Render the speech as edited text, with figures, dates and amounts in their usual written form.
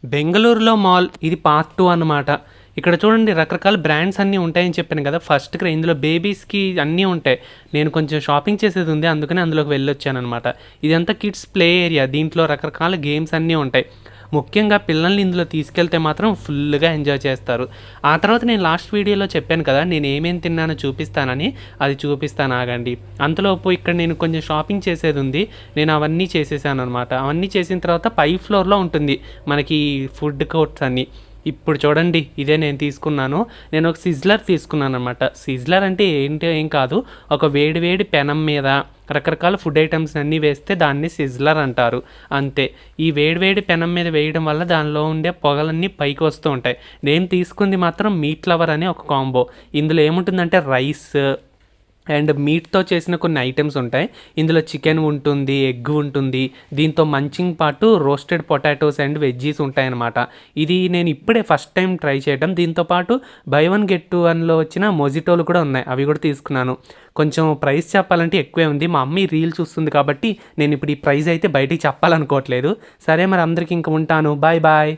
బెంగళూరులో మాల్ ఇది పార్ట్ 2 అన్నమాట. ఇక్కడ చూడండి రకరకాల బ్రాండ్స్ అన్నీ ఉంటాయని చెప్పాను కదా! ఫస్ట్‌కి ఇందులో బేబీస్‌కి అన్నీ ఉంటాయి. నేను కొంచెం షాపింగ్ చేసేది ఉంది. అందుకని అందులోకి వెళ్ళొచ్చాననమాట. ఇదంతా కిడ్స్ ప్లే ఏరియా. దీంట్లో రకరకాల గేమ్స్ అన్నీ ఉంటాయి. ముఖ్యంగా పిల్లల్ని ఇందులో తీసుకెళ్తే మాత్రం ఫుల్‌గా ఎంజాయ్ చేస్తారు. ఆ తర్వాత నేను లాస్ట్ వీడియోలో చెప్పాను కదా! నేను ఏమేమి తిన్నానో చూపిస్తానని. అది చూపిస్తాను ఆగండి. అంతలోపు ఇక్కడ నేను కొంచెం షాపింగ్ చేసేది ఉంది. నేను అవన్నీ చేసేసాననమాట. అవన్నీ చేసిన తర్వాత పై ఫ్లోర్‌లో ఉంటుంది మనకి ఫుడ్ కోర్ట్స్ అన్నీ. ఇప్పుడు చూడండి ఇదే నేను తీసుకున్నాను. నేను ఒక సిజ్లర్ తీసుకున్నాననమాట. సిజ్లర్ అంటే ఏం కాదు. ఒక వేడి వేడి పెనం మీద రకరకాల ఫుడ్ ఐటమ్స్ అన్నీ వేస్తే దాన్ని సిజ్లర్ అంటారు. అంతే. ఈ వేడి వేడి పెనం మీద వేయడం వల్ల దానిలో ఉండే పొగలన్నీ పైకి వస్తూ ఉంటాయి. నేను తీసుకుంది మాత్రం మీట్ లవర్ అనే ఒక కాంబో. ఇందులో ఏముంటుందంటే రైస్ అండ్ మీట్‌తో చేసిన కొన్ని ఐటెమ్స్ ఉంటాయి. ఇందులో చికెన్ ఉంటుంది, ఎగ్ ఉంటుంది. దీంతో మంచింగ్ పాటు రోస్టెడ్ పొటాటోస్ అండ్ వెజ్జీస్ ఉంటాయన్నమాట. ఇది నేను ఇప్పుడే ఫస్ట్ టైం ట్రై చేయడం. దీంతో పాటు బై వన్ గెట్ టూ వన్‌లో వచ్చిన మొజిటోలు కూడా ఉన్నాయి. అవి కూడా తీసుకున్నాను. కొంచెం ప్రైస్ చెప్పాలంటే ఎక్కువే ఉంది. మా అమ్మ ఈ రీల్ చూస్తుంది కాబట్టి నేను ఇప్పుడు ఈ ప్రైస్ అయితే బయటికి చెప్పాలనుకోవట్లేదు. సరే మరి అందరికి ఇంక ఉంటాను. Bye bye.